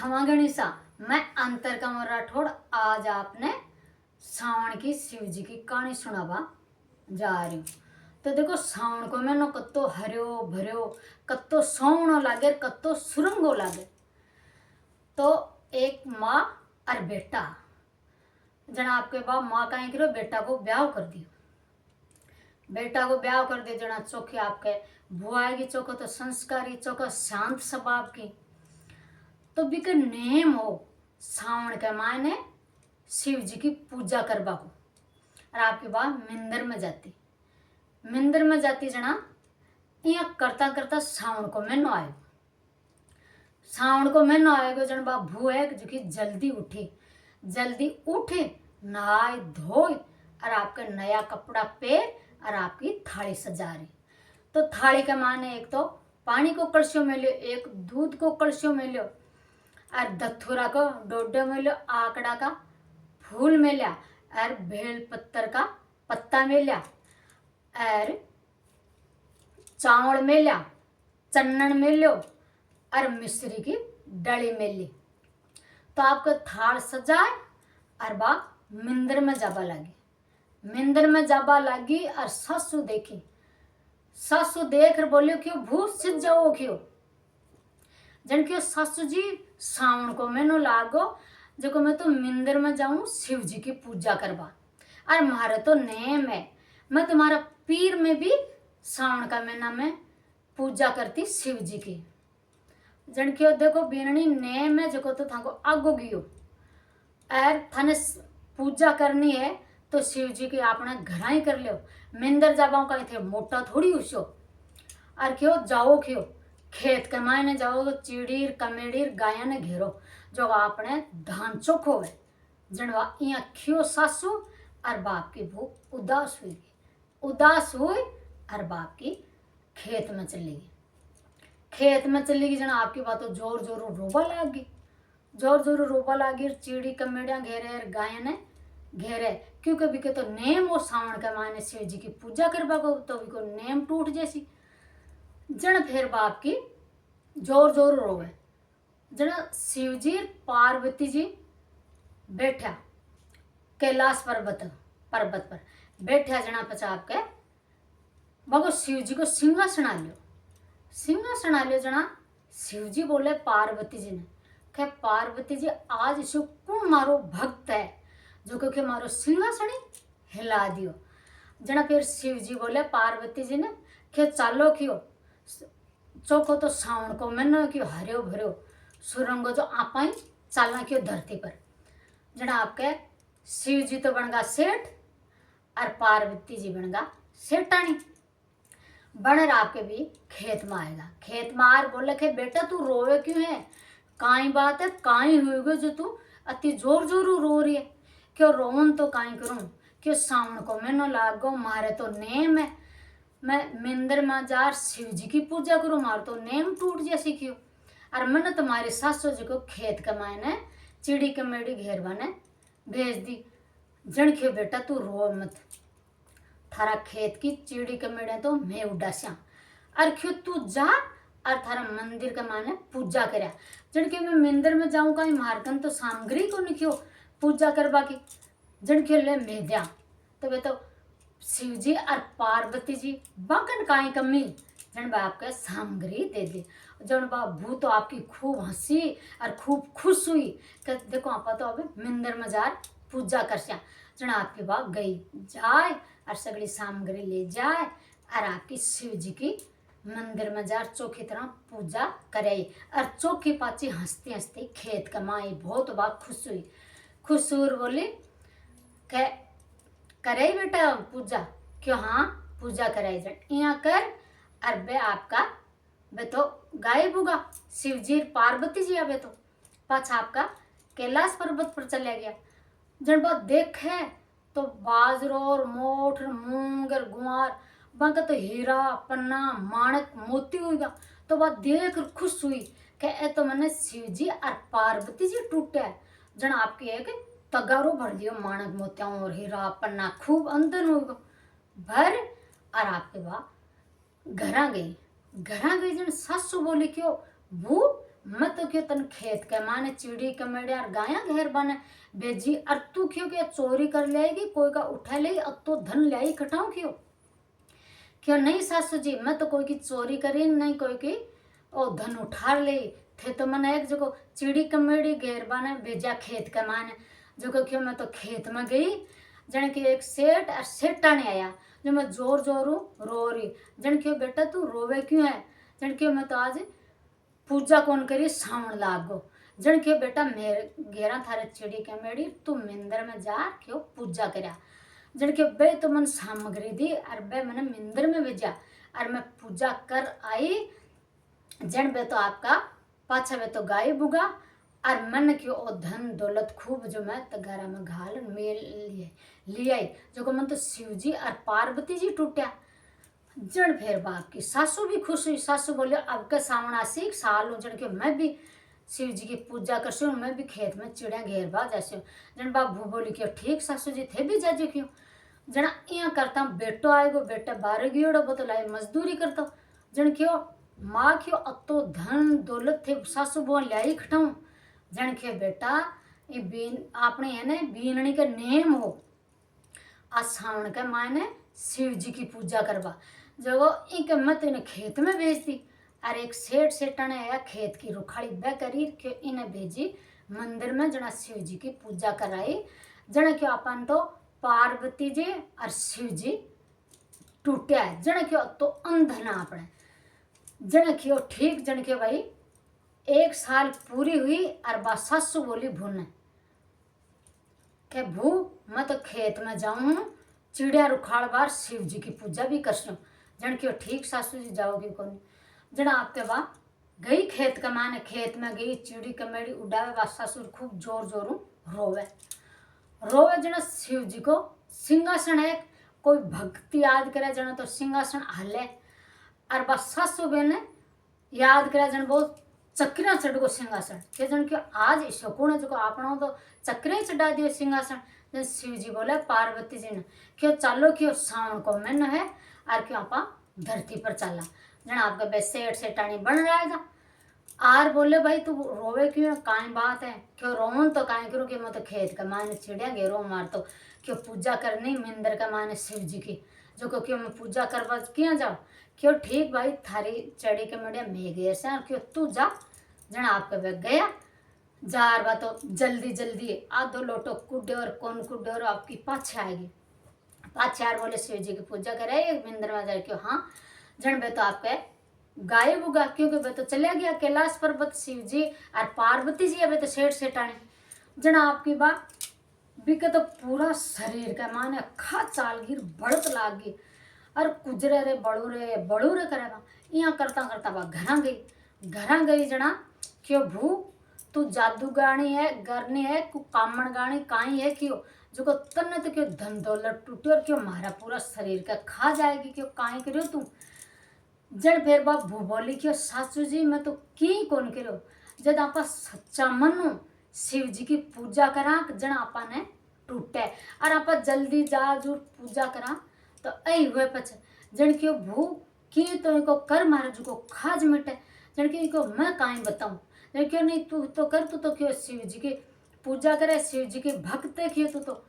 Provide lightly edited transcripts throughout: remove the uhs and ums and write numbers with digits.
खमा गणिसा। मैं अंतर कमर राठौड़ आज आपने सावन की शिव जी की कहानी सुनावा जा रही हूँ। तो देखो सावन को मैंने कत्तो हरियो भरियो कत्तो सोवणो लागे कत्तो सुरंगो लागे। तो एक माँ और बेटा जना आपके बाप माँ का करो बेटा को ब्याह कर दियो। बेटा को ब्याह कर दे जना चौकी आपके बुआई की चौको तो संस्कारी चौको शांत स्वभाव की। तो बिके नेम हो सावन के मायने शिव जी की पूजा करवा को। और आपकी बात मिंदर में जाती जना यहाँ करता करता सावन को महीनो आयो। सावन को महीनो आएगा जन बा भू है जो कि जल्दी उठे नहाए धोए और आपका नया कपड़ा पहन और आपकी थाली सजा रही। तो थाली के माने एक तो पानी को कलशों में लियो, एक दूध को कलशों में लियो और दथुरा को डोडे में लियो, आकड़ा का फूल में लिया और बेल पत्तर का पत्ता में लिया और चावल में लिया, चन्नन में लियो और मिश्री की डली में ली। तो आपका थाल सजाए और बा मिंदर में जाबा लगी और सासू देखी। सासू देख कर बोलियो क्यों भूत सिद्ध जाओ क्यों जन क्यों सासू जी सावन को महीनो लागो जो मैं तो मिंदर में जाऊं शिव जी की पूजा करवा और मारे तो नेम है मैं तुम्हारा पीर में भी सावन का महीना में पूजा करती शिव जी की। जन क्यों देखो बीननी नेम है जो तो थाको आगो गियो और थाने पूजा करनी है तो शिव जी की आपने घर ही कर लियो। मिंदर जाबाओ कहीं थे मोटा थोड़ी उसो और क्यों जाओ क्यों खेत के मायने जाओ तो चिड़ीर कमेड़ीर गाया ने घेरो जो आपने धान चोखो है जनवा यहाँ क्यों सासू और बाप की भूख उदास हुई और बाप की खेत में चली गई। जना आपकी बात जोर जोर रोबा लागी चिड़ी कमेड़िया घेरे गाया ने घेरे क्योंकि भी के तो नेम और सावन के मायने शिव जी की पूजा करवा को तो भी को नेम टूट जैसी। जन फिर बाप की जोर रोवे जना शिव जी पार्वती जी बैठा कैलाश पर्वत पर बैठा जना पचाप के बाबू शिव जी को सिंहासन आ लियो जना शिव जी बोले पार्वती जी ने कहे पार्वती जी आज इसो कौन मारो भक्त है जो क्योंकि मारो सिंहासन हिला दियो। जना फिर शिव जी बोले पार्वती जी ने के चालो क्यों चौको तो सावन को महीनो क्यों हरियो भरियो सुरंगो जो आपा ही चलना क्यों धरती पर। जना आपके शिव जी तो बनगा सेठ और पार्वती जी बनगा सेठानी बनर आपके भी खेत में आएगा। खेत में आर बोले के बेटा तू रोवे क्यों है काई बात है काई हुई जो तू अति जोर रो रही है क्यों रोन तो काई करूं क्यों सावन को महीनो लागो मारे तो नेम है मैं मिंदर में जार शिव जी की पूजा करूं मारे तो नेम टूट जैसी क्यों और मैंने तुम्हारी सासू जी को खेत कमाने चिड़ी कमेड़ी घेरवा ने भेज दी। जन क्यों बेटा तू रो मत थारा खेत की चिड़ी कमेड़े तो मैं उड़ास्या और क्यों तू जा और थारा मंदिर के माने पूजा करया। जन के मैं मंदिर में जाऊं कहीं मारकन तो सामग्री को नहीं क्यों पूजा करवा की जन क्यों ले मैं दिया तो वे तो शिव जी और पार्वती जी बाकन काई कमी जन बाप के सामग्री दे दी। जन बाप भू तो आपकी खूब हंसी और खूब खुश हुई कि देखो आप तो अब मंदिर में जार पूजा करस्या। जन आपकी बाप गई जाए और सगड़ी सामग्री ले जाए और आपकी शिव जी की मंदिर में जार चौकी तरह पूजा करे और चौकी पाची हंसती हंसती खेत कमाई बहुत बात खुश हुई बोली के करे बेटा पूजा क्यों हाँ पूजा कराई जट यहाँ कर और बे आपका बे तो गायब होगा शिव जी पार्वती जी अबे तो पाछा आपका कैलाश पर्वत पर चला गया। जन बात देखे तो बाजरो और मोठ मूंग और गुआर बाका तो हीरा पन्ना माणक मोती हुईगा तो बात देख कर खुश हुई कि ए तो मैंने शिव जी और पार्वती जी टूटे जन आपकी एक तगारो भर दियो माणक मोतियां और हीरा पन्ना खूब अंदर होगा भर और आपके बा घरा गई जन सासू बोली क्यों भू मैं तो क्यों तन खेत के माने चिड़ी कमेड़े और गाया घेर बने भेजी और तू क्यों क्या चोरी कर लेगी कोई का उठा ले अब तो धन ले इकट्ठाऊं क्यों क्यों नहीं सासू जी मैं तो कोई की चोरी करी नहीं कोई की ओ धन उठा ले थे तो मैंने एक जगह चिड़ी कमेड़ी घेर बने भेजा खेत के माने जो क्यों मैं तो खेत में गई जन के एक सेठ और सेठा ने आया जो मैं जोर जोरू रो रही जन क्यों बेटा तू रोवे क्यों है जन क्यों मैं तो आज पूजा कौन करी सावन लाग गो जन क्यों बेटा मेरे घेरा थारे चिड़ी कमेड़ी तू मिंदर में जा क्यों पूजा करया जन क्यों बे तो मन सामग्री दी और बे मैंने मिंदर में भेजा और मैं पूजा कर आई जन बे तो आपका पाछा बे तो गाय बुगा और मन क्यों ओ धन दौलत खूब जो मैं तो घर में घाल मेल लिए आई जो को मन तो शिव जी और पार्वती जी टूटा जन फिर बाप की सासू भी खुश हुई सासू बोले अब के सावन आसी साल हो जन के मैं भी शिव जी की पूजा करती हूँ मैं भी खेत में चिड़िया घेर बा जैसे जन बाप भू बोली क्यों ठीक सासू जी थे भी जाजे क्यों जना यहाँ करता हूँ बेटो आएगो बेटा बारह गियोड़ो वो तो लाई मजदूरी करता हूँ जन क्यों माँ क्यों अतो धन दौलत थे सासू बुआ लाई खटाऊँ जन के बेटा ये बीन आपने है ना बीननी का नेम हो आज सावन के मायने शिव जी की पूजा करवा जो एक मत इन्हें खेत में भेज दी और एक सेठ सेठा ने आया खेत की रुखाड़ी बह करी के इन्हें भेजी मंदिर में जना शिव जी की पूजा कराई जना क्यों अपन तो पार्वती जी और शिव जी टूटा है जन क्यों तो अंधना अपने जन क्यों ठीक जन क्यों भाई एक साल पूरी हुई और बा सासू बोली भून के भू मैं तो खेत में जाऊँ चिड़िया रुखाड़ बार शिव जी की पूजा भी कर सकूँ जन क्यों ठीक सासू जी जाओगी कौन जना आपके बा गई खेत कमाने खेत में गई चिड़ी कमेड़ी उड़ावे बा सासू खूब जोर जोरू रोवे रोवे जना शिव जी को सिंहासन है कोई भक्ति याद करे जना तो सिंहासन हले और बस सासू बहने याद करे जन बहुत चक्रिया चढ़ गो सिंहासन के जन क्यों आज शकुन जो आपनो तो चक्रिया चढ़ा दियो सिंहासन जन शिव जी बोले पार्वती जी ने क्यों चालो क्यों सावन को मन है और क्यों आपा धरती पर चला जन आपका बे सेठ सेठानी बन रहेगा आर बोले भाई तू रोवे क्यों काई बात है क्यों रोवन तो काई करूँ कि मैं तो खेत का माने चिड़िया घेरो मार तो क्यों पूजा करनी मिंदर का माने शिव जी की जो को क्यों मैं पूजा करवा क्यों जाओ क्यों ठीक भाई थारी चढ़ी के मेडिया में गए से क्यों तू जा जना आपके बैग गया जार बा तो जल्दी जल्दी आधो लोटो कुड्डे और कौन कुड्डे और आपकी पाछे आएगी पाछे यार बोले शिव जी की पूजा करे एक मिंदर में जाए क्यों हाँ जन बे तो आपके गायब होगा क्योंकि वे तो चले गया कैलाश पर्वत शिव जी और पार्वती जी अबे तो सेठ सेठाने जना आपकी बात बिके तो पूरा शरीर का माने खा चाल गिर बढ़त लाग गई और कुजरे रे बड़ू रे करे यहाँ करता करता बा घरा गई जना क्यों भू तू जादू गानी है गरनी है कु कामण गानी काई है क्यों जो को तन्ने तो क्यों धन दौलत टूटे और क्यों मारा पूरा शरीर का खा जाएगी क्यों काई करियो तू जड़ फिर बाप भू बोली क्यों सासू जी मैं तो की कौन करो जब आप सच्चा मनो शिव जी की पूजा करा जन आपा ने टूटे और आप जल्दी जा जूर पूजा करा तो ऐ हुए पछ जन क्यों भू की तो इनको कर मारे जो को खाज मिटे जन क्यों इनको मैं काई बताऊं जन क्यों नहीं तू तो कर तू तो क्यों शिव जी की पूजा करे शिव जी के भक्त क्यों तू तो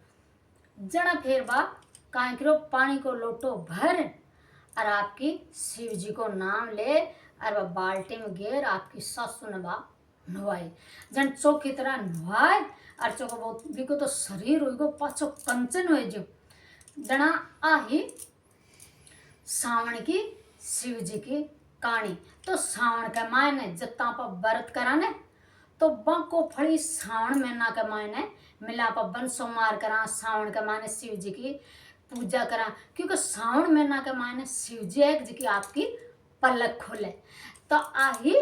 जना फिर बाप काई करो पानी को लोटो भर और आपकी शिव जी को नाम ले और वह बाल्टी में घेर आपकी सासू ने बा नुआई जन चौक की तरह नुआए और चौको बहुत बिको तो शरीर हुई को पाछो कंचन हुए जो जना आही सावन की शिव जी की कहानी तो सावन के मायने जत्ता पर व्रत कराने तो बाको फड़ी सावन महीना के मायने मिला पर बन सोमवार करा सावन के मायने शिव जी की पूजा करा क्योंकि सावन महीना के मायने शिव जी एक जी की आपकी पलक खोले तो आही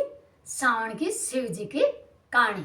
सावन की शिव जी की कहानी।